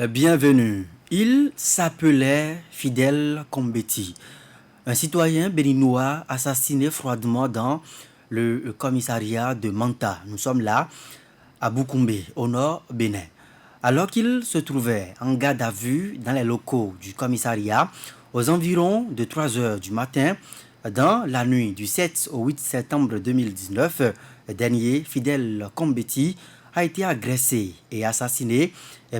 Bienvenue. Il s'appelait Fidel Kombeti, un citoyen béninois assassiné froidement dans le commissariat de Manta. Nous sommes là, à Boukoumbe, au nord Bénin. Alors qu'il se trouvait en garde à vue dans les locaux du commissariat, aux environs de 3 heures du matin, dans la nuit du 7 au 8 septembre 2019, le dernier Fidel Kombeti a été agressé et assassiné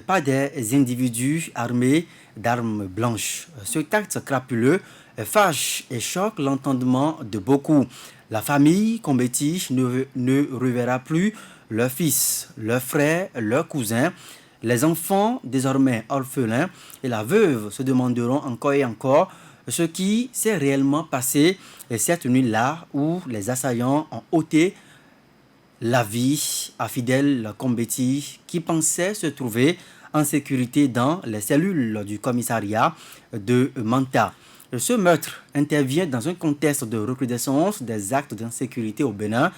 par des individus armés d'armes blanches. Ce acte crapuleux fâche et choque l'entendement de beaucoup. La famille Kombeti ne reverra plus leur fils, leur frère, leur cousin. Les enfants, désormais orphelins, et la veuve se demanderont encore et encore ce qui s'est réellement passé cette nuit-là où les assaillants ont ôté la vie à Fidel Kombeti qui pensait se trouver en sécurité dans les cellules du commissariat de Manta. Ce meurtre intervient dans un contexte de recrudescence des actes d'insécurité au Bénin,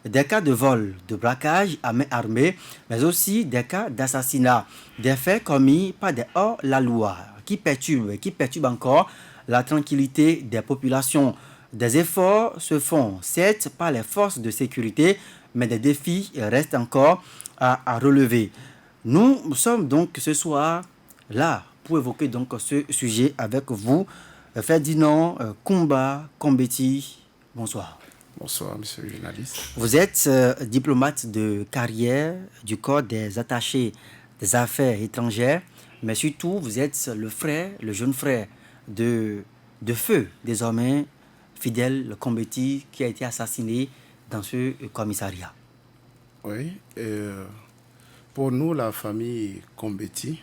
des cas de vol, de braquage à main armée, mais aussi des cas d'assassinat, des faits commis par des hors-la-loi qui perturbent encore la tranquillité des populations. Des efforts se font, certes, par les forces de sécurité, mais des défis restent encore à relever. Nous sommes donc ce soir là pour évoquer donc ce sujet avec vous. Ferdinand Kumba Kombeti, bonsoir. Bonsoir, monsieur le journaliste. Vous êtes diplomate de carrière du corps des attachés des affaires étrangères, mais surtout vous êtes le jeune frère de feu, désormais Fidel Kombeti, qui a été assassiné dans ce commissariat. Oui, pour nous, la famille Kombeti,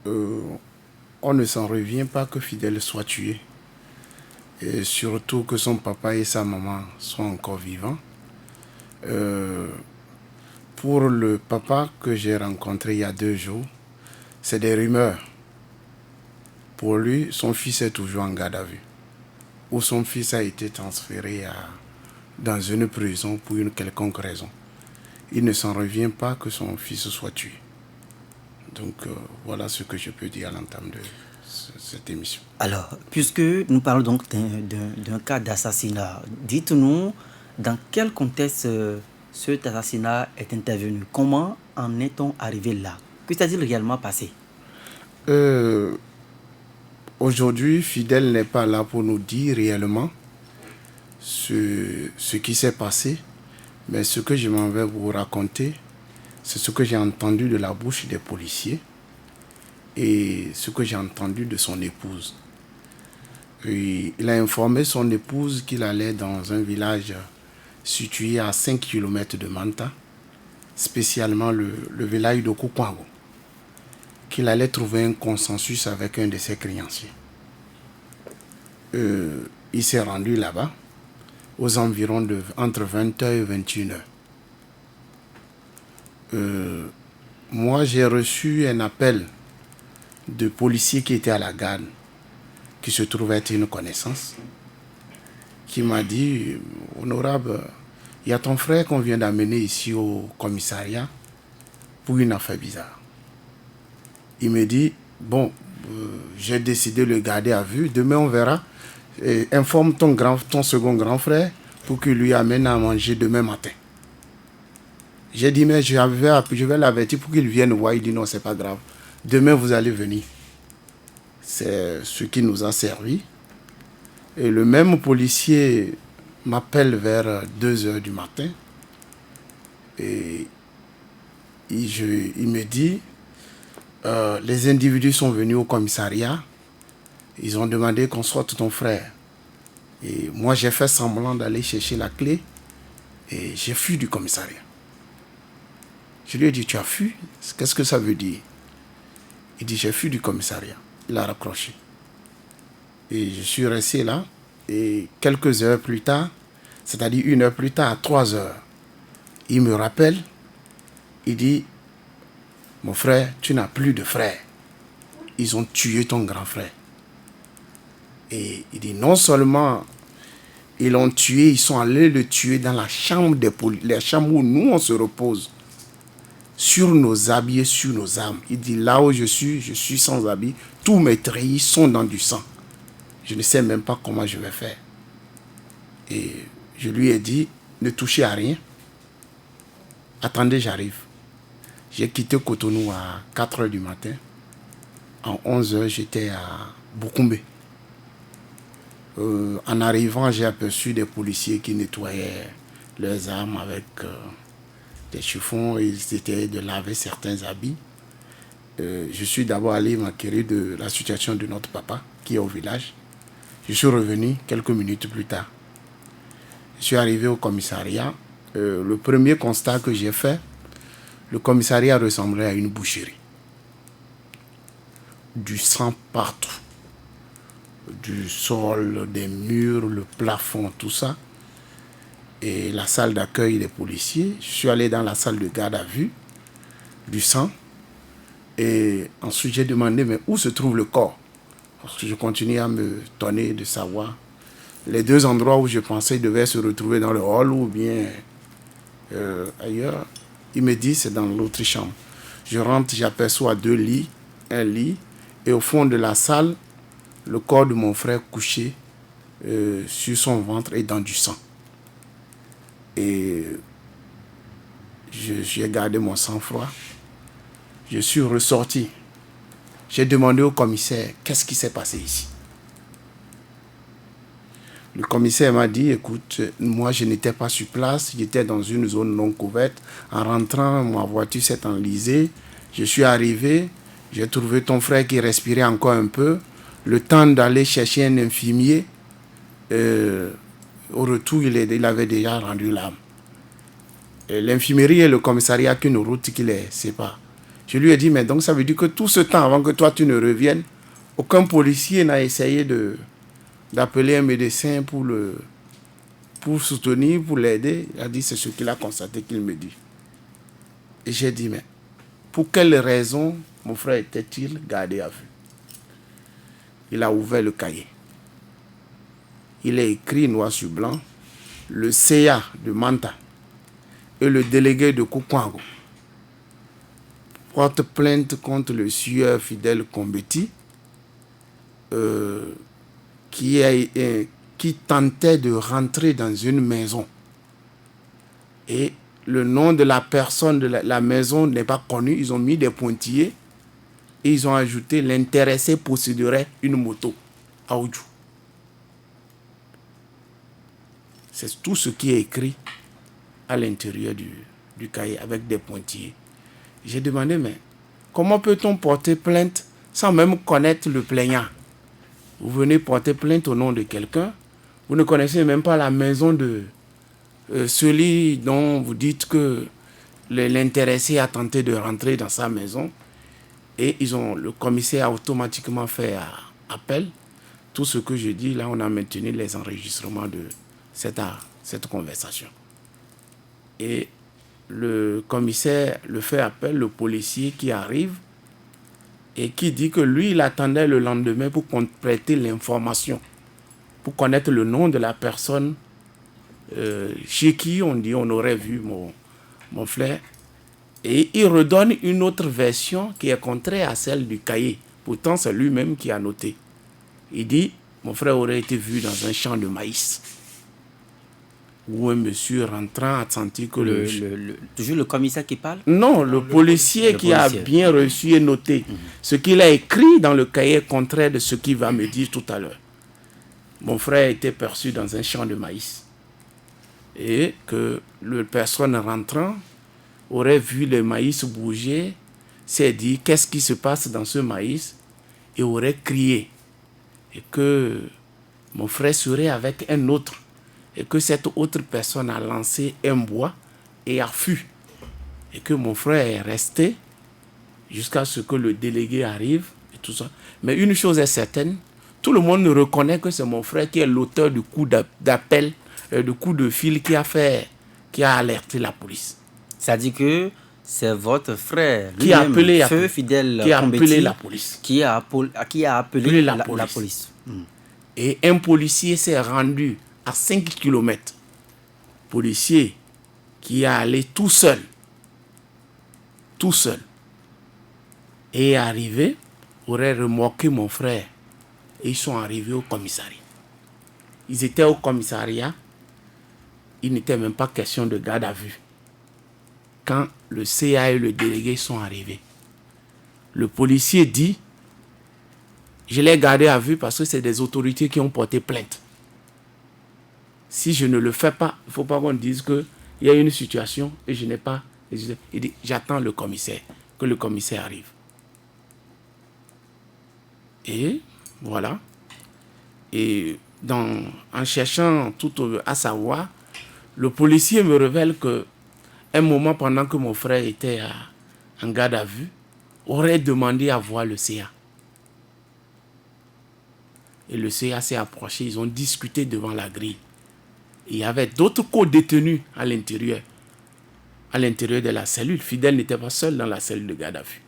on ne s'en revient pas que Fidel soit tué. Et surtout que son papa et sa maman sont encore vivants. Pour le papa que j'ai rencontré il y a 2 jours, c'est des rumeurs. Pour lui, son fils est toujours en garde à vue. Ou son fils a été transféré dans une prison pour une quelconque raison. Il ne s'en revient pas que son fils soit tué. Donc voilà ce que je peux dire à l'entame de cette émission. Alors, puisque nous parlons donc d'un cas d'assassinat, dites-nous dans quel contexte cet assassinat est intervenu. Comment en est-on arrivé là? Que s'est-il réellement passé? Aujourd'hui, Fidel n'est pas là pour nous dire réellement ce qui s'est passé, mais ce que je m'en vais vous raconter, c'est ce que j'ai entendu de la bouche des policiers et ce que j'ai entendu de son épouse. Et il a informé son épouse qu'il allait dans un village situé à 5 km de Manta, spécialement le village de Koukouango, qu'il allait trouver un consensus avec un de ses créanciers. Il s'est rendu là-bas aux environs entre 20h et 21h. Moi, j'ai reçu un appel de policiers qui étaient à la gare, qui se trouvait être une connaissance, qui m'a dit, honorable, il y a ton frère qu'on vient d'amener ici au commissariat pour une affaire bizarre. Il me dit, bon, j'ai décidé de le garder à vue, demain on verra. Et informe ton second grand frère pour qu'il lui amène à manger demain matin. J'ai dit, mais je vais l'avertir pour qu'il vienne voir. Il dit, non, c'est pas grave. Demain, vous allez venir. C'est ce qui nous a servi. Et le même policier m'appelle vers 2 heures du matin. Et il me dit, les individus sont venus au commissariat. Ils ont demandé qu'on sorte ton frère. Et moi, j'ai fait semblant d'aller chercher la clé. Et j'ai fui du commissariat. Je lui ai dit, tu as fui? Qu'est-ce que ça veut dire? Il dit, j'ai fui du commissariat. Il a raccroché. Et je suis resté là. Et quelques heures plus tard, c'est-à-dire 1 heure plus tard, à 3 heures, il me rappelle. Il dit, mon frère, tu n'as plus de frère. Ils ont tué ton grand frère. Et il dit, non seulement ils l'ont tué, ils sont allés le tuer dans la chambre la chambre où nous on se repose. sur nos habits et sur nos armes. Il dit, là où je suis sans habit. Tous mes treillis sont dans du sang. Je ne sais même pas comment je vais faire. Et je lui ai dit, ne touchez à rien. Attendez, j'arrive. J'ai quitté Cotonou à 4 heures du matin. En 11 heures, j'étais à Boukoumbe. En arrivant, j'ai aperçu des policiers qui nettoyaient leurs armes avec des chiffons. Ils essayaient de laver certains habits. Je suis d'abord allé m'acquérir de la situation de notre papa qui est au village. Je suis revenu quelques minutes plus tard. Je suis arrivé au commissariat. Le premier constat que j'ai fait, le commissariat ressemblait à une boucherie. Du sang partout. Du sol, des murs, le plafond, tout ça. Et la salle d'accueil des policiers. Je suis allé dans la salle de garde à vue. Du sang. Et ensuite, j'ai demandé, mais où se trouve le corps? Parce que je continue à me tonner de savoir les deux endroits où je pensais qu'il devait se retrouver dans le hall ou bien ailleurs. Il me dit, c'est dans l'autre chambre. Je rentre, j'aperçois 2 lits, un lit, et au fond de la salle, le corps de mon frère couché sur son ventre et dans du sang. Et j'ai gardé mon sang-froid. Je suis ressorti. J'ai demandé au commissaire, qu'est-ce qui s'est passé ici? Le commissaire m'a dit, écoute, moi je n'étais pas sur place, j'étais dans une zone non couverte. En rentrant, ma voiture s'est enlisée. Je suis arrivé, j'ai trouvé ton frère qui respirait encore un peu. Le temps d'aller chercher un infirmier, au retour, il avait déjà rendu l'âme. L'infirmerie et le commissariat, qu'une route qui les sépare. Je lui ai dit, mais donc ça veut dire que tout ce temps avant que toi tu ne reviennes, aucun policier n'a essayé d'appeler un médecin pour soutenir, pour l'aider. Il a dit, c'est ce qu'il a constaté qu'il me dit. Et j'ai dit, mais pour quelle raison mon frère était-il gardé à vue? Il a ouvert le cahier. Il a écrit noir sur blanc, le CA de Manta et le délégué de Koukwango portent plainte contre le sieur Fidèle Kombeti qui tentait de rentrer dans une maison. Et le nom de la personne de la maison n'est pas connu. Ils ont mis des pointillés et ils ont ajouté l'intéressé posséderait une moto à Oudjou. C'est tout ce qui est écrit à l'intérieur du cahier avec des pointillés. J'ai demandé, mais comment peut-on porter plainte sans même connaître le plaignant? Vous venez porter plainte au nom de quelqu'un, vous ne connaissez même pas la maison de celui dont vous dites que l'intéressé a tenté de rentrer dans sa maison. Et le commissaire a automatiquement fait appel. Tout ce que je dis, là, on a maintenu les enregistrements de cette conversation. Et le commissaire le fait appel, le policier qui arrive et qui dit que lui, il attendait le lendemain pour compléter l'information, pour connaître le nom de la personne chez qui on aurait vu mon frère. Et il redonne une autre version qui est contraire à celle du cahier. Pourtant, c'est lui-même qui a noté. Il dit, mon frère aurait été vu dans un champ de maïs, où un monsieur rentrant a senti que toujours le commissaire qui parle? Non, le policier qui a bien reçu et noté. Ce qu'il a écrit dans le cahier est contraire de ce qu'il va me dire tout à l'heure. Mon frère était perçu dans un champ de maïs. Et que la personne rentrant aurait vu le maïs bouger, s'est dit qu'est-ce qui se passe dans ce maïs et aurait crié. Et que mon frère serait avec un autre. Et que cette autre personne a lancé un bois et a fui. Et que mon frère est resté jusqu'à ce que le délégué arrive et tout ça. Mais une chose est certaine, tout le monde reconnaît que c'est mon frère qui est l'auteur du coup d'appel, du coup de fil qui a alerté la police. Ça dit que c'est votre frère qui a appelé Feu Fidèle la police. Qui a appelé la police. Et un policier s'est rendu à 5 km. Policier qui est allé tout seul tout seul, et arrivé, aurait remorqué mon frère. Et ils sont arrivés au commissariat. Ils étaient au commissariat. Il n'était même pas question de garde à vue. Quand le CA et le délégué sont arrivés, le policier dit, je l'ai gardé à vue parce que c'est des autorités qui ont porté plainte. Si je ne le fais pas, il ne faut pas qu'on dise qu'il y a une situation et je n'ai pas. Il dit, j'attends le commissaire, que le commissaire arrive. Et voilà. Et en cherchant tout à savoir, le policier me révèle que un moment pendant que mon frère était en garde à vue, aurait demandé à voir le CA. Et le CA s'est approché, ils ont discuté devant la grille. Il y avait d'autres co-détenus à l'intérieur de la cellule. Fidèle n'était pas seul dans la cellule de garde à vue.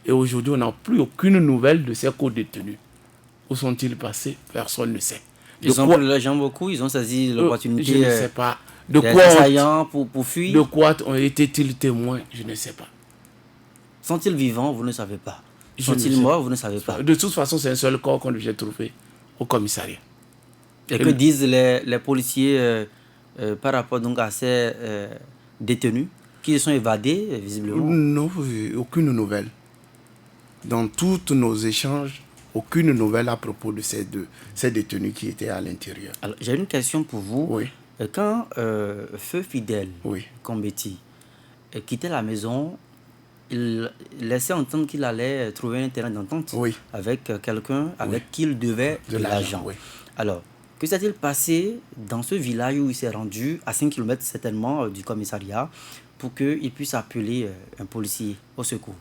Et aujourd'hui, on n'a plus aucune nouvelle de ces co-détenus. Où sont-ils passés? Personne ne sait. Ils ont pris l'argent beaucoup, ils ont saisi l'opportunité. Je ne sais pas. De quoi pour fuir. De quoi étaient-ils témoins? Je ne sais pas. Sont-ils vivants? Vous ne savez pas. Sont-ils morts? Vous ne savez pas. De toute façon, c'est un seul corps qu'on j'ai trouvé au commissariat. Et que disent les policiers par rapport donc à ces détenus qui sont évadés, visiblement? Non, aucune nouvelle. Dans tous nos échanges, aucune nouvelle à propos de ces détenus qui étaient à l'intérieur. Alors, j'ai une question pour vous. Oui. Quand Feu Fidèle Combeti quittait la maison, il laissait entendre qu'il allait trouver un terrain d'entente avec quelqu'un avec qui il devait de l'argent. Oui. Alors, que s'est-il passé dans ce village où il s'est rendu, à 5 km certainement du commissariat, pour qu'il puisse appeler un policier au secours?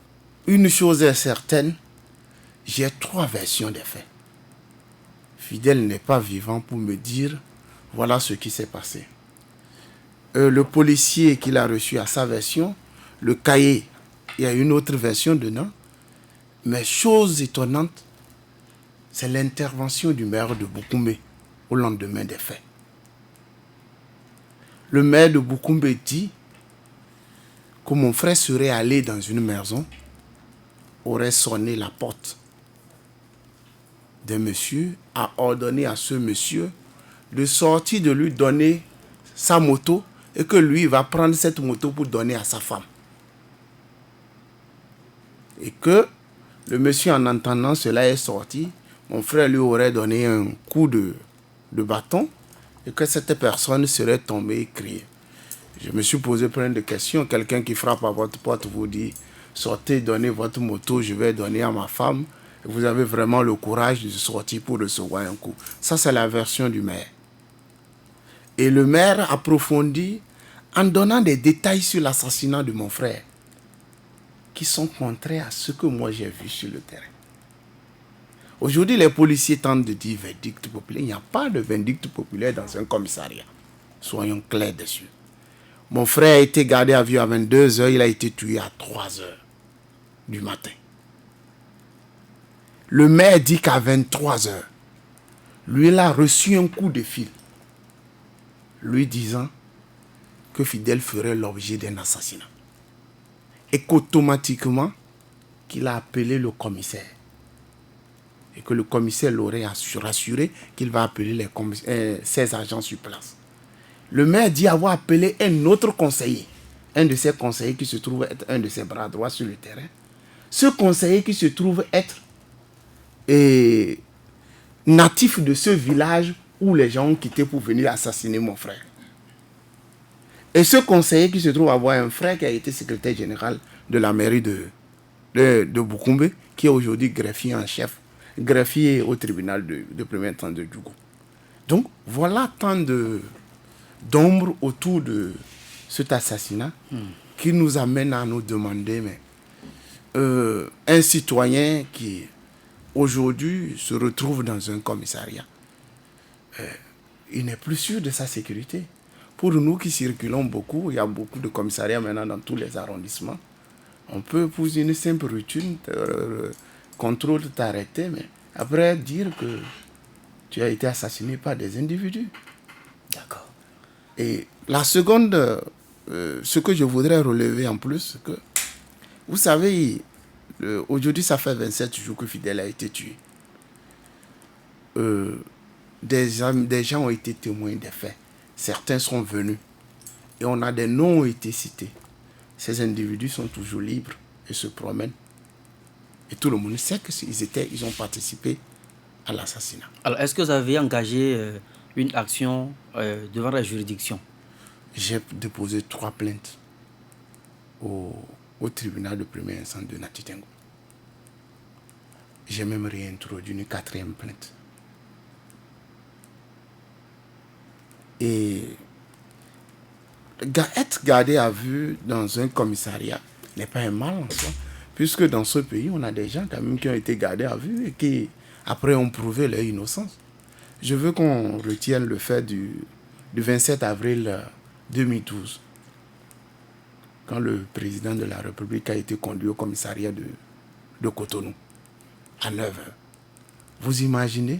Une chose est certaine, j'ai 3 versions des faits. Fidèle n'est pas vivant pour me dire, voilà ce qui s'est passé. Le policier qu'il a reçu a sa version, le cahier, il y a une autre version dedans. Mais chose étonnante, c'est l'intervention du maire de Boukoumé au lendemain des faits. Le maire de Boukoumé dit que mon frère serait allé dans une maison, aurait sonné la porte d'un monsieur, a ordonné à ce monsieur de sortir, de lui donner sa moto et que lui va prendre cette moto pour donner à sa femme. Et que le monsieur, en entendant cela, est sorti. Mon frère lui aurait donné un coup de bâton et que cette personne serait tombée et criée. Je me suis posé plein de questions. Quelqu'un qui frappe à votre porte vous dit « Sortez, donnez votre moto, je vais donner à ma femme. » Vous avez vraiment le courage de sortir pour recevoir un coup. Ça, c'est la version du maire. Et le maire approfondit en donnant des détails sur l'assassinat de mon frère qui sont contraires à ce que moi j'ai vu sur le terrain. Aujourd'hui, les policiers tentent de dire verdict populaire. Il n'y a pas de verdict populaire dans un commissariat. Soyons clairs dessus. Mon frère a été gardé à vue à 22h, il a été tué à 3h du matin. Le maire dit qu'à 23h, lui, il a reçu un coup de fil, lui disant que Fidèle ferait l'objet d'un assassinat. Et qu'automatiquement, qu'il a appelé le commissaire. Et que le commissaire l'aurait rassuré qu'il va appeler ses agents sur place. Le maire dit avoir appelé un autre conseiller, un de ses conseillers qui se trouve être un de ses bras droits sur le terrain. Ce conseiller qui se trouve être natif de ce village où les gens ont quitté pour venir assassiner mon frère. Et ce conseiller qui se trouve avoir un frère qui a été secrétaire général de la mairie de Boukoumé, qui est aujourd'hui greffier en chef, greffier au tribunal de premier instance de Djougou. Donc voilà tant d'ombre autour de cet assassinat qui nous amène à nous demander, mais un citoyen qui aujourd'hui se retrouve dans un commissariat, il n'est plus sûr de sa sécurité. Pour nous qui circulons beaucoup, il y a beaucoup de commissariats maintenant dans tous les arrondissements. On peut, pour une simple routine, contrôle, t'arrêter, mais après dire que tu as été assassiné par des individus. D'accord. Et la seconde, ce que je voudrais relever en plus, c'est que Vous savez, aujourd'hui, ça fait 27 jours que Fidel a été tué. Des gens ont été témoins des faits. Certains sont venus. Et on a des noms ont été cités. Ces individus sont toujours libres et se promènent. Et tout le monde sait qu'ils ont participé à l'assassinat. Alors, est-ce que vous avez engagé une action devant la juridiction? J'ai déposé 3 plaintes au tribunal de première instance de Natitengo. J'ai même réintroduit une 4e plainte. Et être gardé à vue dans un commissariat n'est pas un mal en soi, puisque dans ce pays, on a des gens quand même qui ont été gardés à vue et qui, après, ont prouvé leur innocence. Je veux qu'on retienne le fait du 27 avril 2012, quand le président de la République a été conduit au commissariat de Cotonou, à 9h. Vous imaginez?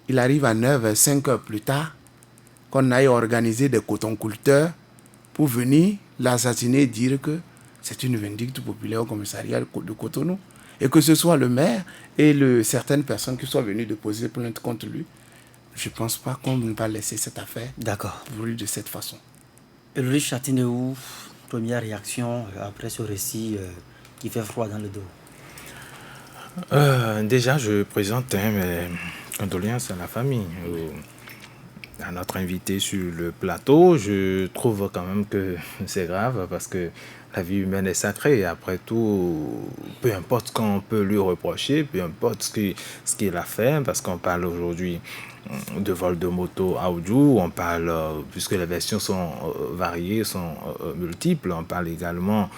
Il arrive à 9h, 5 heures plus tard, qu'on aille organiser des cotonculteurs pour venir l'assassiner et dire que c'est une vindicte populaire au commissariat de Cotonou. Et que ce soit le maire et certaines personnes qui sont venues déposer plainte contre lui, je ne pense pas qu'on ne va laisser cette affaire brûler de cette façon. Ulrich Chatineau, première réaction après ce récit qui fait froid dans le dos. Déjà, je présente mes condoléances à la famille, à notre invité sur le plateau. Je trouve quand même que c'est grave parce que la vie humaine est sacrée. Après tout, peu importe ce qu'on peut lui reprocher, peu importe ce qu'il a fait, parce qu'on parle aujourd'hui de vol de moto à Oudjou, on parle, puisque les versions sont variées, sont multiples, on parle également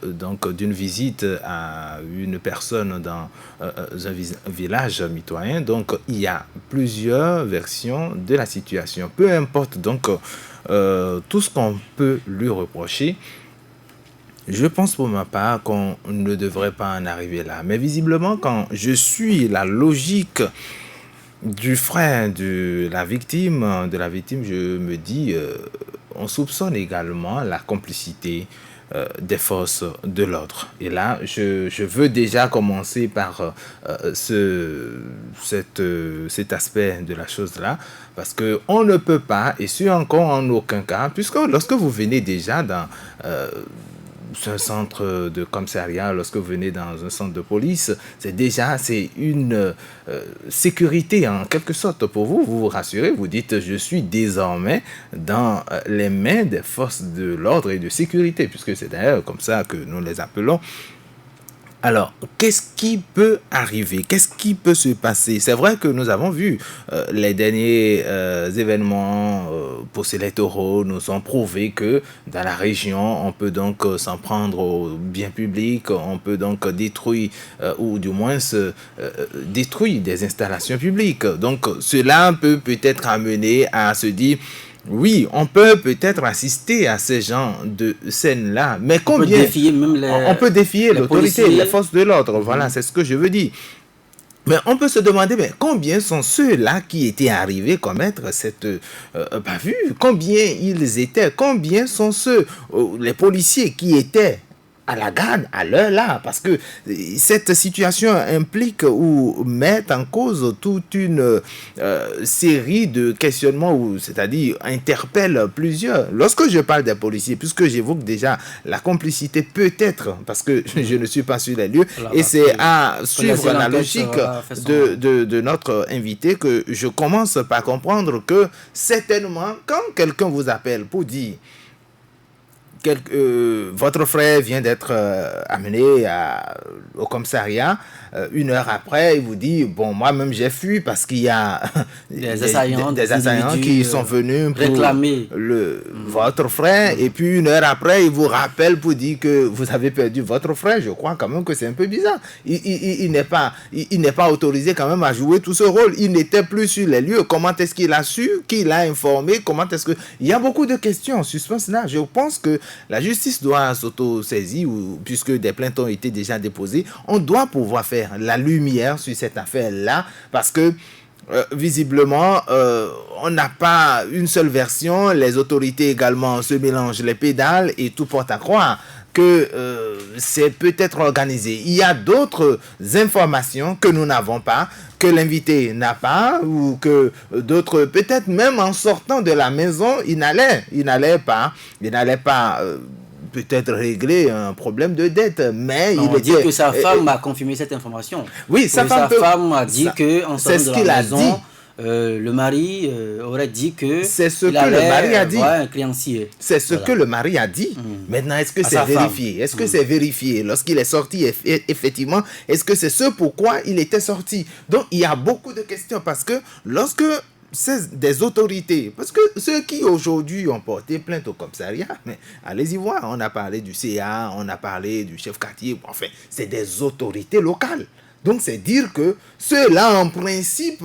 donc d'une visite à une personne dans un village mitoyen. Donc il y a plusieurs versions de la situation. Peu importe donc tout ce qu'on peut lui reprocher, je pense pour ma part qu'on ne devrait pas en arriver là. Mais visiblement, quand je suis la logique du frère de la victime, je me dis, on soupçonne également la complicité des forces de l'ordre. Et là, je veux déjà commencer par cet aspect de la chose-là, parce qu'on ne peut pas, et ce encore en aucun cas, puisque lorsque vous venez déjà dans un centre de commissariat, lorsque vous venez dans un centre de police, c'est une sécurité en quelque sorte pour vous. Vous vous rassurez, vous dites je suis désormais dans les mains des forces de l'ordre et de sécurité, puisque c'est d'ailleurs comme ça que nous les appelons. Alors, qu'est-ce qui peut arriver? Qu'est-ce qui peut se passer? C'est vrai que nous avons vu les derniers événements post-électoraux nous ont prouvé que dans la région, on peut donc s'en prendre aux biens publics, on peut donc détruire ou du moins détruire des installations publiques. Donc, cela peut peut-être amener à se dire... Oui, on peut peut-être assister à ces genres de scènes-là, mais combien... On peut défier l'autorité, les forces de l'ordre, voilà, c'est ce que je veux dire. Mais on peut se demander, mais combien sont ceux-là qui étaient arrivés commettre cette bavure? Combien ils étaient? Combien sont les policiers qui étaient à la garde à l'heure là, parce que cette situation implique ou met en cause toute une série de questionnements, c'est-à-dire interpelle plusieurs. Lorsque je parle des policiers, puisque j'évoque déjà la complicité peut-être, parce que je ne suis pas sur les lieux, et c'est à suivre la logique de notre invité que je commence par comprendre que certainement, quand quelqu'un vous appelle pour dire votre frère vient d'être amené au commissariat, 1 heure après, il vous dit, bon, moi-même j'ai fui parce qu'il y a des assaillants qui sont venus pour réclamer votre frère, et puis 1 heure après, il vous rappelle pour dire que vous avez perdu votre frère. Je crois quand même que c'est un peu bizarre. Il n'est pas autorisé quand même à jouer tout ce rôle. Il n'était plus sur les lieux. Comment est-ce qu'il a su? Qui l'a informé? Comment est-ce que... Il y a beaucoup de questions en suspens là. Je pense que la justice doit s'auto-saisir, puisque des plaintes ont été déjà déposées. On doit pouvoir faire la lumière sur cette affaire-là, parce que visiblement, on n'a pas une seule version. Les autorités également se mélangent les pédales et tout porte à croire que c'est peut-être organisé. Il y a d'autres informations que nous n'avons pas, que l'invité n'a pas, ou que d'autres, peut-être même en sortant de la maison, il n'allait pas peut-être régler un problème de dette, mais Non, on dit que sa femme a confirmé cette information. Oui, sa femme a dit que en c'est sortant ce de la qu'il a maison, dit. Le mari aurait dit que c'est ce il que allait le mari a dit. voir un créancier. C'est ce Voilà. que le mari a dit. Maintenant, est-ce que À c'est sa vérifié? femme. Est-ce que c'est vérifié? Lorsqu'il est sorti, effectivement, est-ce que c'est ce pourquoi il était sorti? Donc, il y a beaucoup de questions parce que lorsque c'est des autorités, parce que ceux qui aujourd'hui ont porté plainte au commissariat, mais allez-y voir, on a parlé du CA, on a parlé du chef quartier, enfin, c'est des autorités locales. Donc, c'est dire que ceux-là, en principe,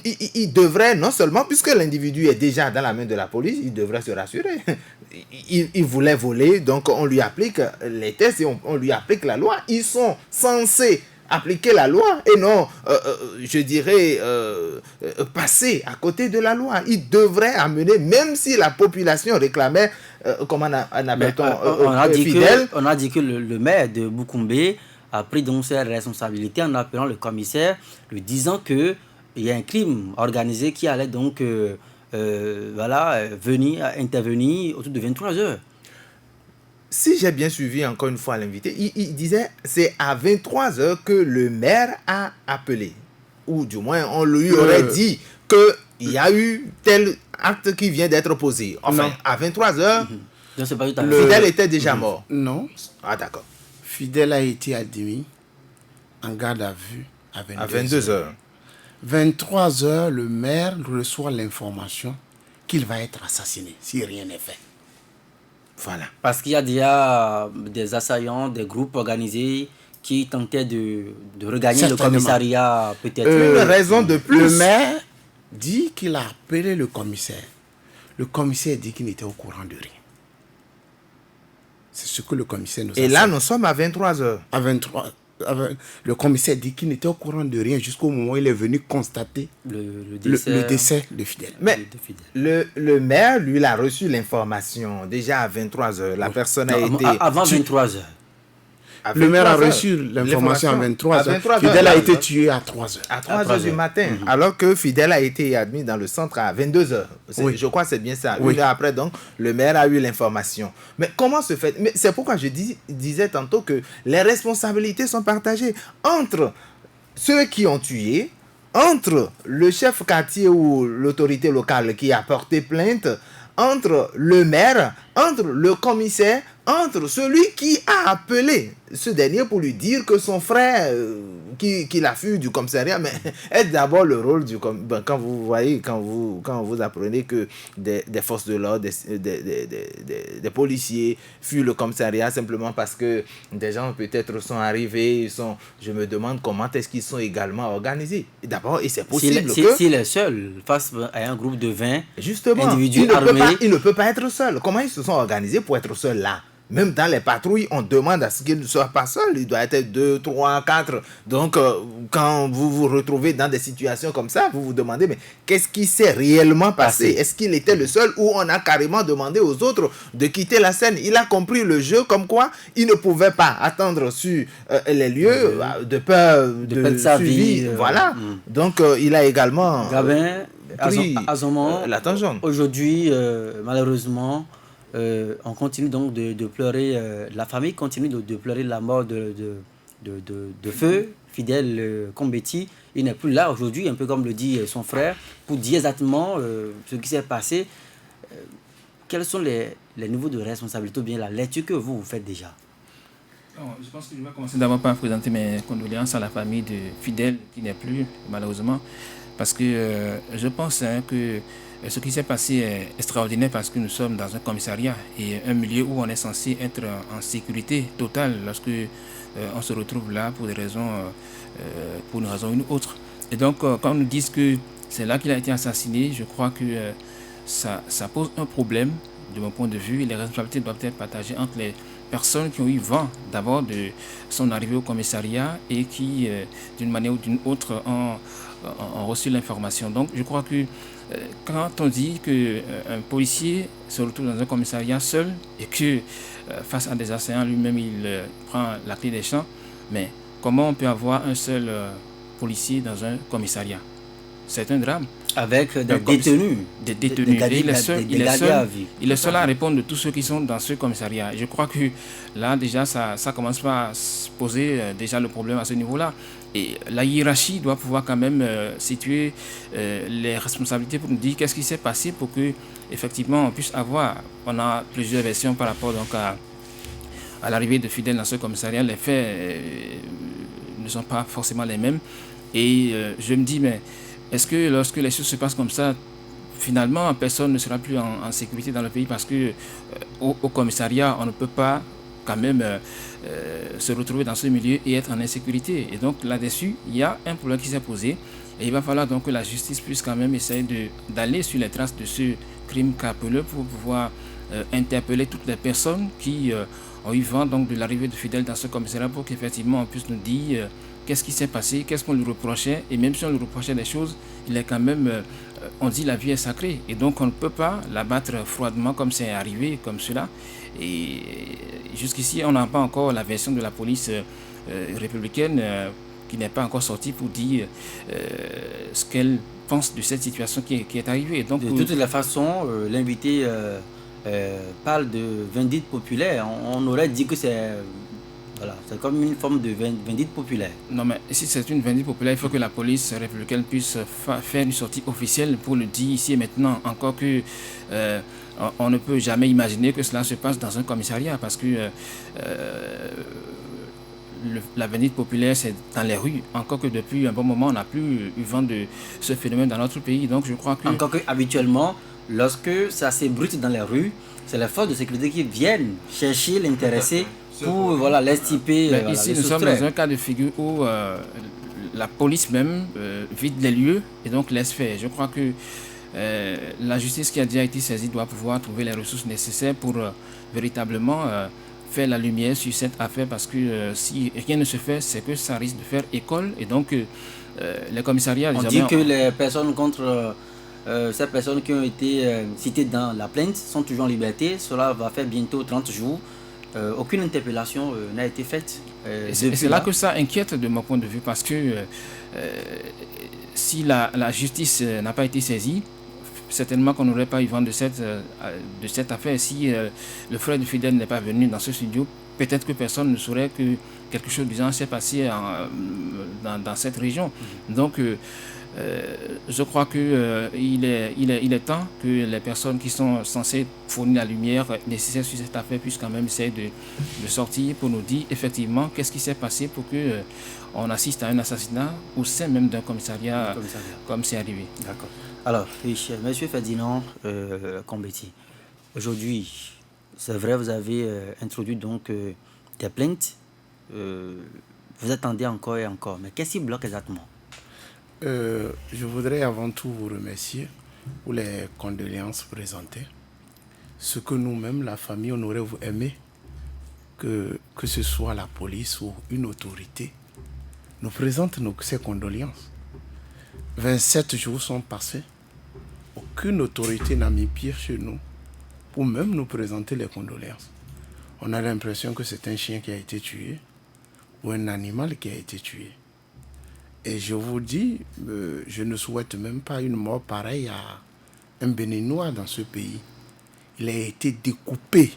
il devrait non seulement, puisque l'individu est déjà dans la main de la police, il devrait se rassurer. Il voulait voler, donc on lui applique les tests et on lui applique la loi. Ils sont censés appliquer la loi et non, je dirais, passer à côté de la loi. Ils devraient amener, même si la population réclamait, comment on appelle-t-on, fidèle. On a dit que le maire de Boukoumbe a pris donc ses responsabilités en appelant le commissaire, lui disant que il y a un crime organisé qui allait donc intervenir autour de 23 heures. Si j'ai bien suivi encore une fois l'invité, il disait c'est à 23 heures que le maire a appelé. Ou du moins, on lui aurait dit qu'il y a eu tel acte qui vient d'être posé. Enfin, à 23 heures, le fidèle était déjà mort. Non. Ah, d'accord. Fidèle a été admis en garde à vue à 22 heures. 23 heures, le maire reçoit l'information qu'il va être assassiné si rien n'est fait. Voilà. Parce qu'il y a déjà des assaillants, des groupes organisés qui tentaient de regagner le commissariat peut-être. Une raison de plus. Le maire dit qu'il a appelé le commissaire. Le commissaire dit qu'il n'était au courant de rien. C'est ce que le commissaire nous a dit. Et là, nous sommes à 23 heures. À 23 le commissaire dit qu'il n'était au courant de rien jusqu'au moment où il est venu constater le décès de Fidèle. Mais le maire, lui, il a reçu l'information déjà à 23 heures. La personne a été... Avant 23 heures. Le maire a reçu l'information à 23 heures. Fidèle a été tué à 3 heures. À 3 heures du matin. Alors que Fidèle a été admis dans le centre à 22 heures. Oui. Je crois que c'est bien ça. Oui. Une heure après, donc, le maire a eu l'information. Mais comment se fait... Mais c'est pourquoi je disais tantôt que les responsabilités sont partagées entre ceux qui ont tué, entre le chef quartier ou l'autorité locale qui a porté plainte, entre le maire, entre le commissaire, entre celui qui a appelé ce dernier pour lui dire que son frère qui l'a fui du commissariat, mais est d'abord le rôle du quand vous voyez, quand vous apprenez que des forces de l'ordre, des policiers fuient le commissariat simplement parce que des gens peut-être sont arrivés, je me demande comment est-ce qu'ils sont également organisés. D'abord, et c'est possible s'il est seul face à un groupe de 20 justement, individus armés, il ne peut pas être seul. Comment ils se sont organisés pour être seuls là? Même dans les patrouilles, on demande à ce qu'il ne soit pas seul. Il doit être 2, 3, 4. Donc, quand vous vous retrouvez dans des situations comme ça, vous vous demandez, mais qu'est-ce qui s'est réellement passé? Est-ce qu'il était le seul ou on a carrément demandé aux autres de quitter la scène? Il a compris le jeu comme quoi il ne pouvait pas attendre sur les lieux de peur de sa suivi. vie. Voilà. Donc, il a également Gabin, pris à son moment, la tangente. Aujourd'hui, malheureusement, on continue donc de pleurer, la famille continue de pleurer la mort de Feu, Fidèle Combeti. Il n'est plus là aujourd'hui, un peu comme le dit son frère, pour dire exactement ce qui s'est passé. Quels sont les niveaux de responsabilité ou bien la lecture que vous faites déjà? Je pense que je vais commencer d'abord par présenter mes condoléances à la famille de Fidèle qui n'est plus, malheureusement, parce que je pense que ce qui s'est passé est extraordinaire parce que nous sommes dans un commissariat et un milieu où on est censé être en sécurité totale lorsque on se retrouve là pour une raison ou une autre. Et donc, quand on nous dit que c'est là qu'il a été assassiné, je crois que ça pose un problème de mon point de vue. Les responsabilités doivent être partagées entre les personnes qui ont eu vent d'abord de son arrivée au commissariat et qui, d'une manière ou d'une autre, ont ont reçu l'information. Donc je crois que quand on dit qu'un policier se retrouve dans un commissariat seul et que face à des assaillants, lui-même il prend la clé des champs, mais comment on peut avoir un seul policier dans un commissariat? C'est un drame. Avec des détenus. Des détenus. Et il est seul à répondre de tous ceux qui sont dans ce commissariat. Je crois que là, déjà, ça commence pas à se poser déjà le problème à ce niveau-là. Et la hiérarchie doit pouvoir quand même situer les responsabilités pour nous dire qu'est-ce qui s'est passé pour que, effectivement, on puisse avoir. On a plusieurs versions par rapport donc à l'arrivée de Fidèle dans ce commissariat. Les faits ne sont pas forcément les mêmes. Et je me dis, mais est-ce que lorsque les choses se passent comme ça, finalement, personne ne sera plus en sécurité dans le pays parce que au commissariat, on ne peut pas quand même se retrouver dans ce milieu et être en insécurité. Et donc là-dessus, il y a un problème qui s'est posé. Et il va falloir donc que la justice puisse quand même essayer d'aller sur les traces de ce crime crapuleux pour pouvoir interpeller toutes les personnes qui ont eu vent donc de l'arrivée de Fidèle dans ce commissariat pour qu'effectivement on puisse nous dire qu'est-ce qui s'est passé, qu'est-ce qu'on lui reprochait. Et même si on lui reprochait des choses, il est quand même, on dit la vie est sacrée. Et donc on ne peut pas l'abattre froidement comme c'est arrivé, comme cela. Et jusqu'ici, on n'a pas encore la version de la police républicaine qui n'est pas encore sortie pour dire ce qu'elle pense de cette situation qui est arrivée. Et donc, de toutes les façons, l'invité parle de vindicte populaire. On aurait dit que c'est... Voilà, c'est comme une forme de vindicte populaire. Non, mais si c'est une vindicte populaire, il faut que la police républicaine puisse faire une sortie officielle pour le dire ici et maintenant. Encore que on ne peut jamais imaginer que cela se passe dans un commissariat parce que la vindicte populaire, c'est dans les rues. Encore que depuis un bon moment, on n'a plus eu vent de ce phénomène dans notre pays. Donc je crois que... Encore que habituellement, lorsque ça s'ébruite dans les rues, c'est les forces de sécurité qui viennent chercher l'intéressé pour l'extirper. Ici, nous sommes dans un cas de figure où la police même vide les lieux et donc laisse faire. Je crois que la justice qui a déjà été saisie doit pouvoir trouver les ressources nécessaires pour véritablement faire la lumière sur cette affaire parce que si rien ne se fait, c'est que ça risque de faire école et donc les commissariats... On dit que les personnes contre... ces personnes qui ont été citées dans la plainte sont toujours en liberté. Cela va faire bientôt 30 jours. Aucune interpellation n'a été faite. C'est là que ça inquiète de mon point de vue parce que si la justice n'a pas été saisie, certainement qu'on n'aurait pas eu vent de cette affaire. Si le frère de Fidèle n'est pas venu dans ce studio, peut-être que personne ne saurait que quelque chose de genre s'est passé dans cette région. Donc je crois qu'il est temps que les personnes qui sont censées fournir la lumière nécessaire sur cette affaire puissent quand même essayer de sortir pour nous dire effectivement qu'est-ce qui s'est passé pour qu'on assiste à un assassinat au sein même d'un commissariat comme c'est arrivé. D'accord. Alors, Monsieur Ferdinand Combeti, aujourd'hui, c'est vrai, vous avez introduit donc des plaintes. Vous attendez encore et encore, mais qu'est-ce qui bloque exactement? Je voudrais avant tout vous remercier pour les condoléances présentées. Ce que nous-mêmes, la famille, on aurait aimé que ce soit la police ou une autorité nous présente ces condoléances. 27 jours sont passés. Aucune autorité n'a mis pied chez nous pour même nous présenter les condoléances. On a l'impression que c'est un chien qui a été tué ou un animal qui a été tué. Et je vous dis, je ne souhaite même pas une mort pareille à un Béninois dans ce pays. Il a été découpé.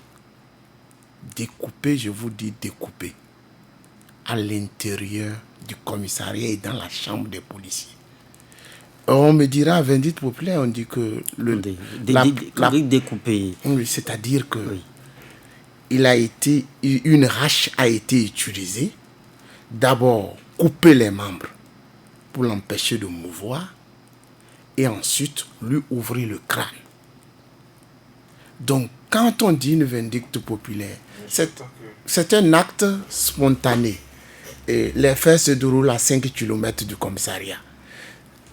Découpé, je vous dis découpé. À l'intérieur du commissariat et dans la chambre des policiers. On me dira, vindicte populaire, on dit que... découpé. Oui, c'est-à-dire que une hache a été utilisée. D'abord, couper les membres pour l'empêcher de mouvoir et ensuite lui ouvrir le crâne. Donc, quand on dit une vindicte populaire, c'est un acte spontané. Et les faits se déroulent à 5 km du commissariat.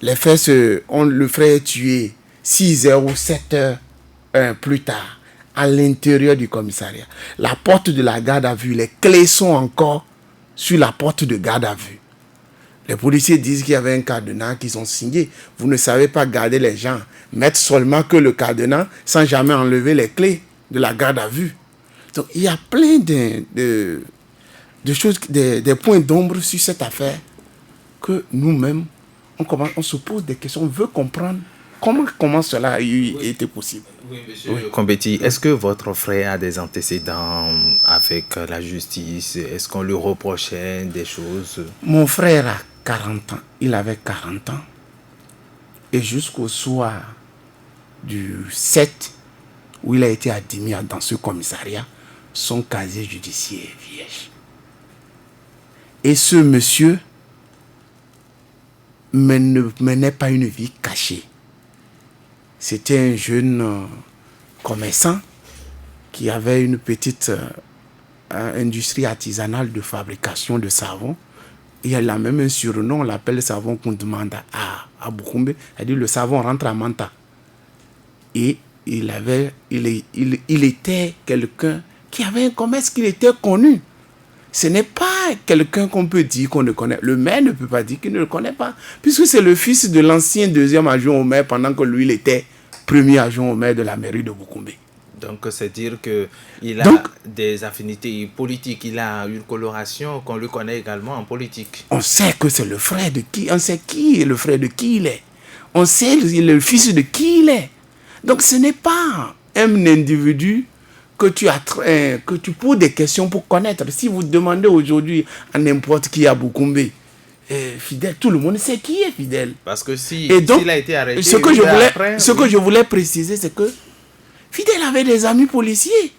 Les faits le frère est tué 6 heures ou 7 heures plus tard à l'intérieur du commissariat. La porte de la garde à vue, les clés sont encore sur la porte de garde à vue. Les policiers disent qu'il y avait un cadenas qu'ils ont signé. Vous ne savez pas garder les gens. Mettre seulement que le cadenas sans jamais enlever les clés de la garde à vue. Donc, il y a plein de choses, des points d'ombre sur cette affaire que nous-mêmes, on se pose des questions, on veut comprendre comment cela a été possible. Oui, monsieur Combeti, est-ce que votre frère a des antécédents avec la justice? Est-ce qu'on lui reprochait des choses? Mon frère a 40 ans. Il avait 40 ans. Et jusqu'au soir du 7, où il a été admis dans ce commissariat, son casier judiciaire est vierge. Et ce monsieur ne menait pas une vie cachée. C'était un jeune commerçant qui avait une petite industrie artisanale de fabrication de savon. Il a même un surnom, on l'appelle savon Kundumanda à Bukumbe. C'est-à-dire le savon rentre à Manta. Et il était quelqu'un qui avait un commerce, qui était connu. Ce n'est pas quelqu'un qu'on peut dire qu'on ne connaît. Le maire ne peut pas dire qu'il ne le connaît pas. Puisque c'est le fils de l'ancien deuxième adjoint au maire pendant que lui, il était premier adjoint au maire de la mairie de Bukumbe. Donc, c'est dire qu'il a des affinités politiques. Il a une coloration qu'on lui connaît également en politique. On sait que c'est le frère de qui. On sait qui est le frère de qui il est. On sait le fils de qui il est. Donc, ce n'est pas un individu que tu poses des questions pour connaître. Si vous demandez aujourd'hui à n'importe qui à Bukumbe, Fidèle, tout le monde sait qui est Fidèle. Parce que s'il a été arrêté, ce que je voulais préciser, c'est que Fidèle avait des amis policiers.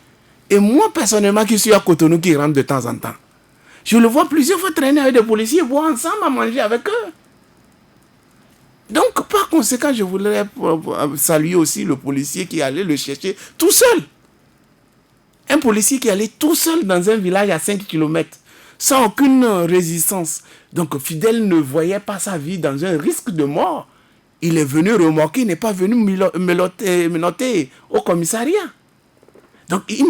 Et moi, personnellement, qui suis à Cotonou, qui rentre de temps en temps, je le vois plusieurs fois traîner avec des policiers, boire ensemble, à manger avec eux. Donc, par conséquent, je voudrais saluer aussi le policier qui allait le chercher tout seul. Un policier qui allait tout seul dans un village à 5 km, sans aucune résistance. Donc, Fidèle ne voyait pas sa vie dans un risque de mort. Il est venu remorquer, il n'est pas venu menotter au commissariat. Donc, il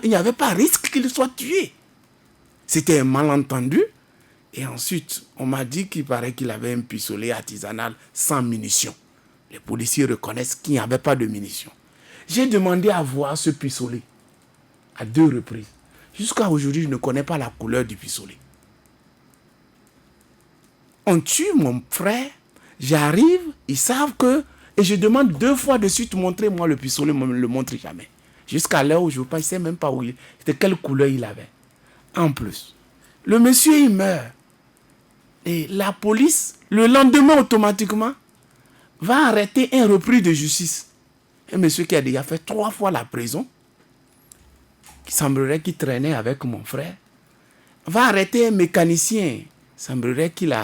n'y avait pas risque qu'il soit tué. C'était un malentendu. Et ensuite, on m'a dit qu'il paraît qu'il avait un pistolet artisanal sans munitions. Les policiers reconnaissent qu'il n'y avait pas de munitions. J'ai demandé à voir ce pistolet à 2 reprises. Jusqu'à aujourd'hui, je ne connais pas la couleur du pistolet. On tue mon frère, j'arrive, ils savent que... Et je demande 2 fois de suite, montrez-moi le pistolet, ne me le montre jamais. Jusqu'à l'heure où je ne sais même pas de quelle couleur il avait. En plus, le monsieur, il meurt. Et la police, le lendemain, automatiquement, va arrêter un repris de justice. Un monsieur qui a déjà fait 3 fois la prison, qui semblerait qu'il traînait avec mon frère, va arrêter un mécanicien, semblerait qu'il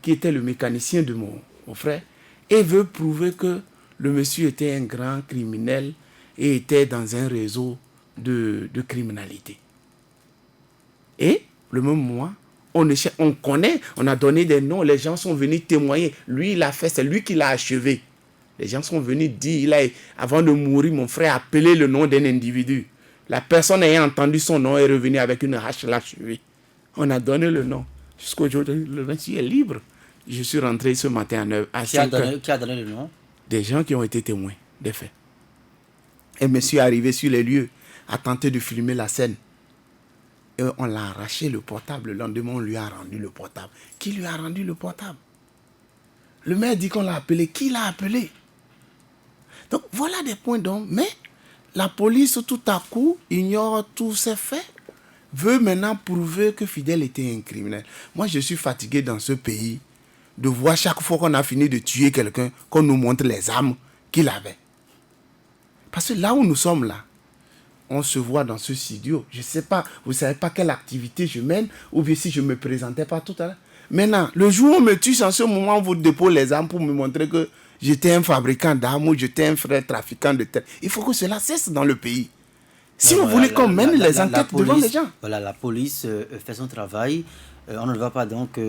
était le mécanicien de mon frère, et veut prouver que le monsieur était un grand criminel et était dans un réseau de criminalité. Et le même mois, on connaît, on a donné des noms, les gens sont venus témoigner. Lui, il a fait, c'est lui qui l'a achevé. Les gens sont venus dire, avant de mourir, mon frère a appelé le nom d'un individu. La personne ayant entendu son nom est revenue avec une hache, l'a achevé. On a donné le nom. Jusqu'aujourd'hui, le monsieur est libre. Je suis rentré ce matin à 5 heures. Qui a donné le nom? Des gens qui ont été témoins des faits. Et monsieur est arrivé sur les lieux, a tenté de filmer la scène. Et on l'a arraché le portable. Le lendemain, on lui a rendu le portable. Qui lui a rendu le portable? Le maire dit qu'on l'a appelé. Qui l'a appelé? Donc voilà des points d'ombre. Mais la police, tout à coup, ignore tous ces faits. Veut maintenant prouver que Fidèle était un criminel. Moi, je suis fatigué dans ce pays de voir chaque fois qu'on a fini de tuer quelqu'un, qu'on nous montre les armes qu'il avait. Parce que là où nous sommes là, on se voit dans ce studio. Je ne sais pas, vous ne savez pas quelle activité je mène, ou bien si je ne me présentais pas tout à l'heure. Maintenant, le jour où on me tue, en ce moment, on vous dépose les armes pour me montrer que j'étais un fabricant d'armes ou j'étais un frère trafiquant de terre. Il faut que cela cesse dans le pays. Si vous voulez qu'on mène les enquêtes devant les gens. Voilà, la police fait son travail. On ne va pas donc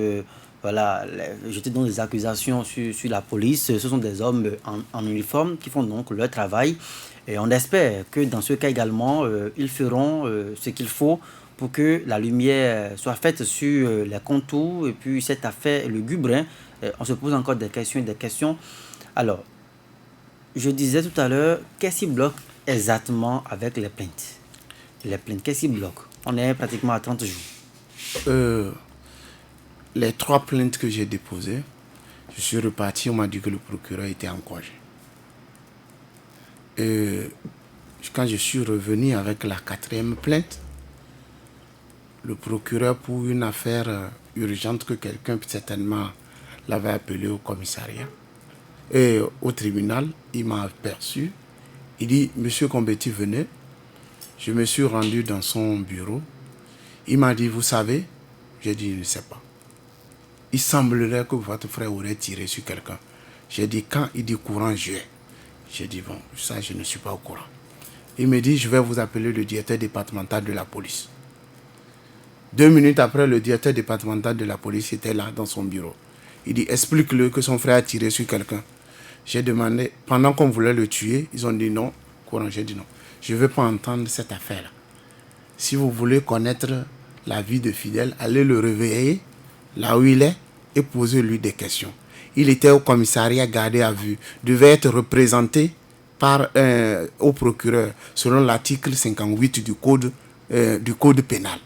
jeter donc des accusations sur la police. Ce sont des hommes en uniforme qui font donc leur travail. Et on espère que dans ce cas également, ils feront ce qu'il faut pour que la lumière soit faite sur les contours et puis cette affaire lugubre, hein, on se pose encore des questions et des questions. Alors, je disais tout à l'heure, qu'est-ce qui bloque exactement avec les plaintes? Les plaintes, qu'est-ce qui bloque? On est pratiquement à 30 jours. Les 3 plaintes que j'ai déposées, je suis reparti, on m'a dit que le procureur était en congé. Quand je suis revenu avec la 4e plainte, le procureur, pour une affaire urgente que quelqu'un certainement l'avait appelé au commissariat et au tribunal, il m'a aperçu. Il dit, Monsieur Combeti, venez. Je me suis rendu dans son bureau. Il m'a dit, vous savez? J'ai dit, je ne sais pas. Il semblerait que votre frère aurait tiré sur quelqu'un. J'ai dit, quand? Il dit, courant juillet. J'ai dit, bon, ça, je ne suis pas au courant. Il me dit, je vais vous appeler le directeur départemental de la police. 2 minutes après, le directeur départemental de la police était là, dans son bureau. Il dit, explique-le que son frère a tiré sur quelqu'un. J'ai demandé, pendant qu'on voulait le tuer, ils ont dit non. Courant, j'ai dit non. Je ne veux pas entendre cette affaire-là. Si vous voulez connaître la vie de Fidèle, allez le réveiller là où il est et posez-lui des questions. Il était au commissariat gardé à vue, devait être représenté au procureur selon l'article 58 du code pénal.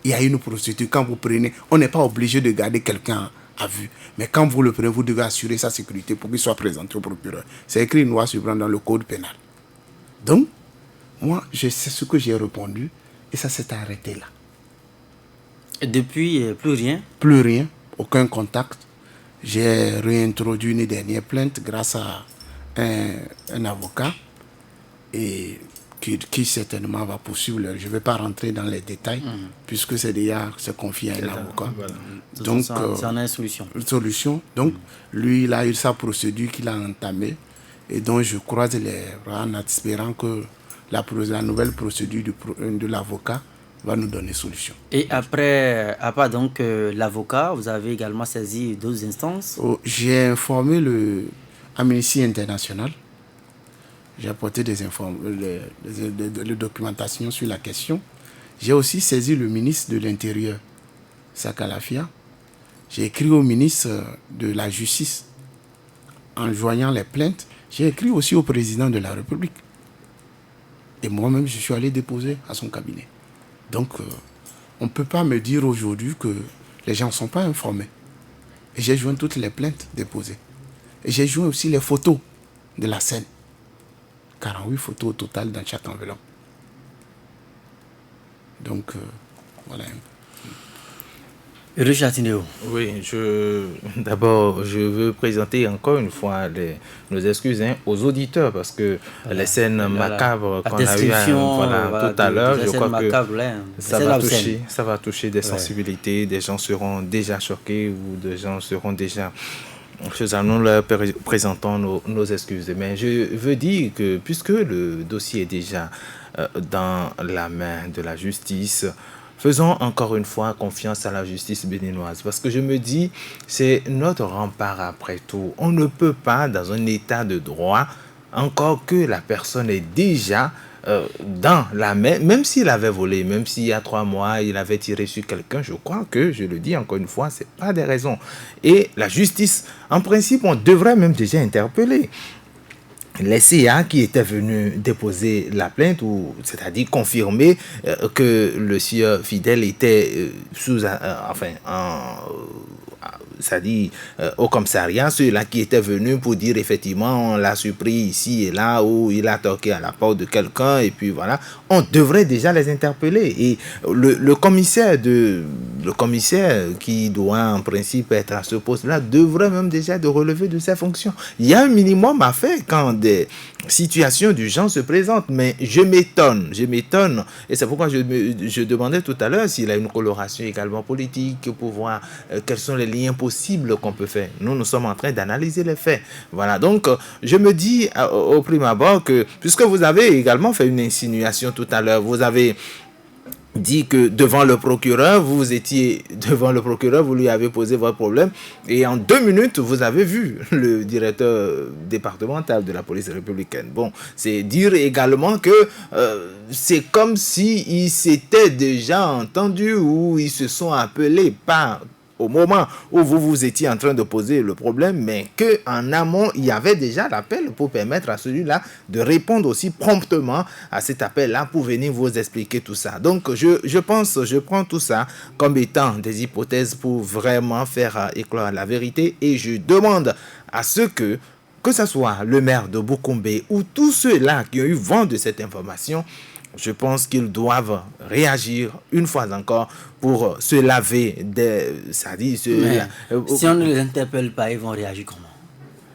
Il y a une procédure. Quand vous prenez, on n'est pas obligé de garder quelqu'un à vue. Mais quand vous le prenez, vous devez assurer sa sécurité pour qu'il soit présenté au procureur. C'est écrit noir sur blanc dans le code pénal. Donc, moi, je sais ce que j'ai répondu et ça s'est arrêté là. Et depuis, plus rien? Plus rien, aucun contact. J'ai réintroduit une dernière plainte grâce à un avocat et qui certainement va poursuivre. Je ne vais pas rentrer dans les détails puisque c'est confié à un avocat. Voilà. Donc, ça en a une solution. Donc, lui, il a eu sa procédure qu'il a entamée et donc je croise les bras en espérant que la nouvelle procédure de l'avocat va nous donner solution. Et après, à part donc l'avocat, vous avez également saisi d'autres instances? J'ai informé Amnesty International. J'ai apporté des documentations sur la question. J'ai aussi saisi le ministre de l'Intérieur, Sakalafia. J'ai écrit au ministre de la Justice en joignant les plaintes. J'ai écrit aussi au président de la République. Et moi-même, je suis allé déposer à son cabinet. Donc, on ne peut pas me dire aujourd'hui que les gens ne sont pas informés. Et j'ai joint toutes les plaintes déposées. Et j'ai joint aussi les photos de la scène. 48 photos au total dans chaque enveloppe. Donc, voilà. Richard Tineo. Oui, d'abord, je veux présenter encore une fois nos excuses aux auditeurs parce que les scènes macabres qu'on a eues tout à l'heure, je crois que ça va toucher des sensibilités, des gens seront déjà choqués ou des gens seront déjà... Nous leur présentons nos excuses. Mais je veux dire que puisque le dossier est déjà dans la main de la justice, faisons encore une fois confiance à la justice béninoise. Parce que je me dis, c'est notre rempart après tout. On ne peut pas, dans un état de droit, encore que la personne est déjà dans la main, même s'il avait volé, même s'il y a 3 mois, il avait tiré sur quelqu'un, je crois que, je le dis encore une fois, c'est pas des raisons. Et la justice, en principe, on devrait même déjà interpeller les CA qui étaient venus déposer la plainte, c'est-à-dire confirmer que le sieur Fidèle était c'est-à-dire au commissariat, ceux-là qui étaient venus pour dire effectivement on l'a surpris ici et là, où il a toqué à la porte de quelqu'un, et puis voilà, on devrait déjà les interpeller. Et le commissaire qui doit en principe être à ce poste-là devrait même déjà de relever de ses fonctions. Il y a un minimum à faire quand des situations du genre se présentent, mais je m'étonne, et c'est pourquoi je demandais tout à l'heure s'il a une coloration également politique pour voir quels sont les liens possibles qu'on peut faire. Nous sommes en train d'analyser les faits. Voilà, donc je me dis au prime abord que, puisque vous avez également fait une insinuation tout à l'heure, vous avez dit que devant le procureur, vous étiez devant le procureur, vous lui avez posé votre problème et en 2 minutes, vous avez vu le directeur départemental de la police républicaine. Bon, c'est dire également que c'est comme si ils s'étaient déjà entendus ou ils se sont appelés par au moment où vous étiez en train de poser le problème, mais qu'en amont, il y avait déjà l'appel pour permettre à celui-là de répondre aussi promptement à cet appel-là pour venir vous expliquer tout ça. Donc, je prends tout ça comme étant des hypothèses pour vraiment faire éclore la vérité et je demande à ceux que ce soit le maire de Boukombe ou tous ceux-là qui ont eu vent de cette information, je pense qu'ils doivent réagir une fois encore pour se laver si on ne les interpelle pas, ils vont réagir comment?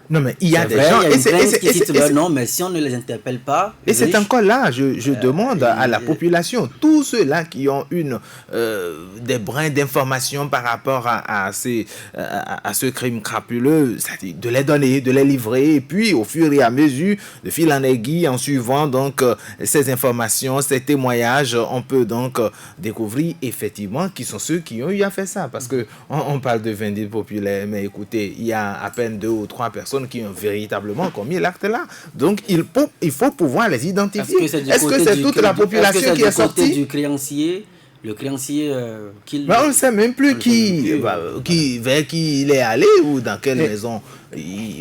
Non, mais il y a des vrai, gens... Il y a une plainte qui cite leur nom, mais si on ne les interpelle pas... Et c'est encore là, je demande à la population, tous ceux-là qui ont des brins d'informations par rapport à ce crime crapuleux, c'est-à-dire de les donner, de les livrer, et puis au fur et à mesure, de fil en aiguille, en suivant donc ces informations, ces témoignages, on peut donc découvrir effectivement qui sont ceux qui ont eu à faire ça. Parce que on parle de vindicte populaire, mais écoutez, il y a à peine 2 ou 3 personnes qui ont véritablement commis l'acte là. Donc il faut pouvoir les identifier. Est-ce que c'est toute la population qui est sortie du créancier? Le créancier on ne sait même plus vers qui il est allé ou dans quelle maison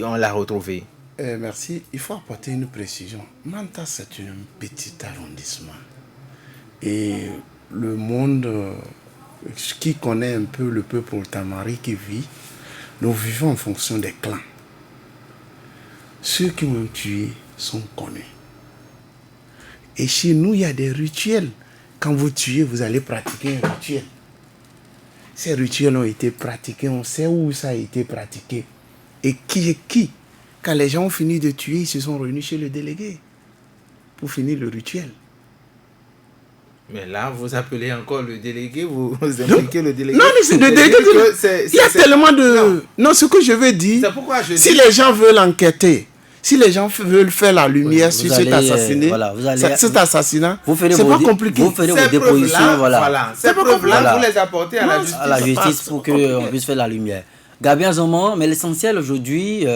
on l'a retrouvé. Merci. Il faut apporter une précision. Manta, c'est un petit arrondissement. Et le monde qui connaît un peu le peuple tamari qui vit, nous vivons en fonction des clans. Ceux qui ont tué sont connus. Et chez nous, il y a des rituels. Quand vous tuez, vous allez pratiquer un rituel. Ces rituels ont été pratiqués, on sait où ça a été pratiqué. Et qui est qui? Quand les gens ont fini de tuer, ils se sont réunis chez le délégué pour finir le rituel. Mais là, vous appelez encore le délégué, vous impliquez le délégué. Non, mais c'est le délégué. Il y a tellement de... Non, ce que je veux dire, c'est pourquoi si les gens veulent enquêter, si les gens veulent faire la lumière sur cet assassinat, c'est pas compliqué. Vous ferez vos dépositions, Ces preuves-là, vous les apportez à la justice. Pour qu'on puisse faire la lumière. Gabriel Zoman, mais l'essentiel aujourd'hui,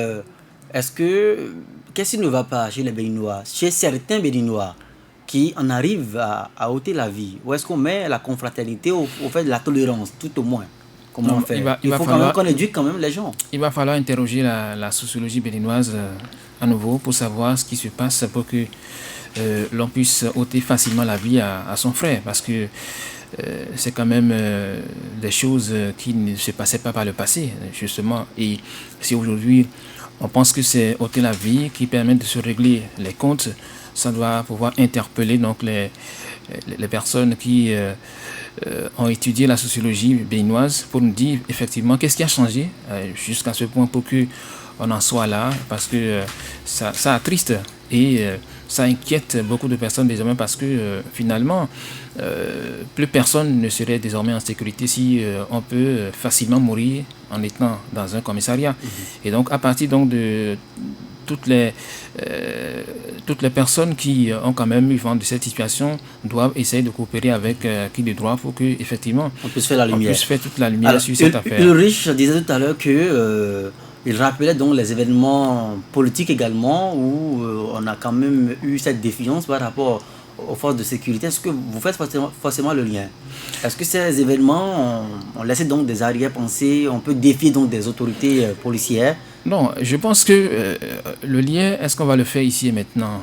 qu'est-ce qui ne va pas chez les Béninois, chez certains Béninois qui en arrivent à ôter la vie? Ou est-ce qu'on met la confraternité au fait de la tolérance, tout au moins? Comment on fait? Il faut quand même qu'on éduque quand même les gens. Il va falloir interroger la sociologie béninoise à nouveau pour savoir ce qui se passe pour que l'on puisse ôter facilement la vie à son frère. Parce que c'est quand même des choses qui ne se passaient pas par le passé, justement. Et si aujourd'hui, on pense que c'est ôter la vie qui permet de se régler les comptes, ça doit pouvoir interpeller donc les personnes qui ont étudié la sociologie béninoise pour nous dire effectivement qu'est-ce qui a changé jusqu'à ce point pour qu'on en soit là, parce que ça attriste et ça inquiète beaucoup de personnes désormais, parce que finalement plus personne ne serait désormais en sécurité si on peut facilement mourir en étant dans un commissariat. Et donc à partir donc de toutes les personnes qui ont quand même eu vent de cette situation doivent essayer de coopérer avec qui de droit pour que effectivement on puisse faire la lumière. On puisse faire toute la lumière sur cette affaire. Ulrich disait tout à l'heure que il rappelait donc les événements politiques également où on a quand même eu cette défiance par rapport aux forces de sécurité. Est-ce que vous faites forcément le lien? Est-ce que ces événements ont laissé donc des arrière-pensées? On peut défier donc des autorités policières? Non, je pense que le lien, est-ce qu'on va le faire ici et maintenant?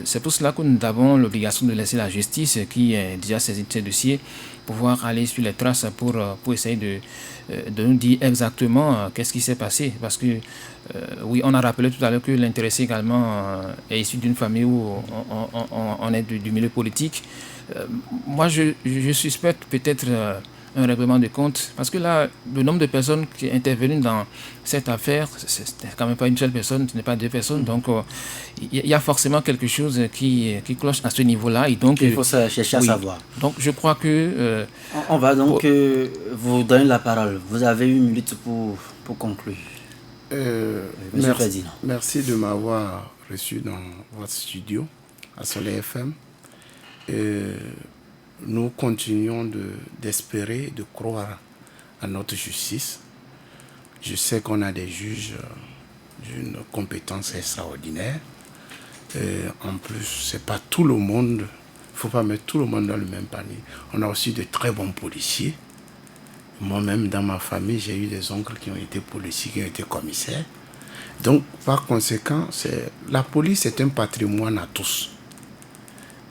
C'est pour cela que nous avons l'obligation de laisser la justice, qui est déjà saisie de ces dossiers, pouvoir aller sur les traces pour essayer de nous dire exactement qu'est-ce qui s'est passé. Parce que, oui, on a rappelé tout à l'heure que l'intéressé également est issu d'une famille où on est du milieu politique. Moi, je suspecte peut-être un règlement de compte, parce que là, le nombre de personnes qui sont intervenues dans cette affaire, c'est quand même pas une seule personne, ce n'est pas 2 personnes, donc il y a forcément quelque chose qui cloche à ce niveau-là, et donc il faut chercher à savoir. Donc je crois que on va donc vous donner la parole. Vous avez 1 minute pour conclure. Merci de m'avoir reçu dans votre studio à Soleil FM. nous continuons d'espérer, de croire à notre justice. Je sais qu'on a des juges d'une compétence extraordinaire. Et en plus, c'est pas tout le monde, il ne faut pas mettre tout le monde dans le même panier. On a aussi de très bons policiers. Moi-même, dans ma famille, j'ai eu des oncles qui ont été policiers, qui ont été commissaires. Donc, par conséquent, la police est un patrimoine à tous.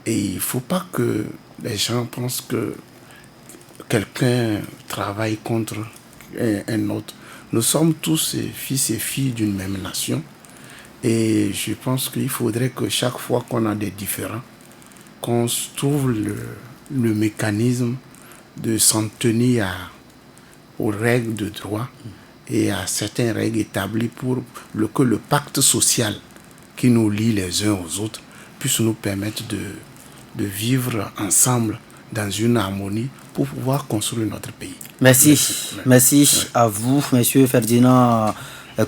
Et il ne faut pas que les gens pensent que quelqu'un travaille contre un autre. Nous sommes tous fils et filles d'une même nation. Et je pense qu'il faudrait que chaque fois qu'on a des différends, qu'on trouve le mécanisme de s'en tenir aux règles de droit et à certaines règles établies pour que le pacte social qui nous lie les uns aux autres puisse nous permettre de vivre ensemble dans une harmonie pour pouvoir construire notre pays. Merci à vous, monsieur Ferdinand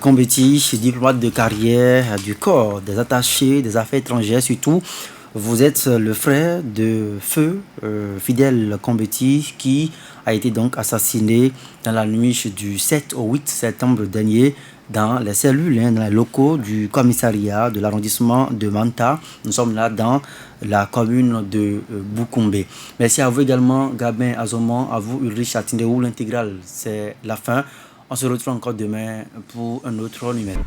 Combeti, diplomate de carrière du corps des attachés des affaires étrangères. Surtout, vous êtes le frère de feu Fidèle Combeti, qui a été donc assassiné dans la nuit du 7 au 8 septembre dernier dans les cellules, dans les locaux du commissariat de l'arrondissement de Manta. Nous sommes là dans la commune de Boukoumbe. Merci à vous également, Gabin Azoman, à vous, Ulrich Atindéou. L'intégrale, c'est la fin. On se retrouve encore demain pour un autre numéro.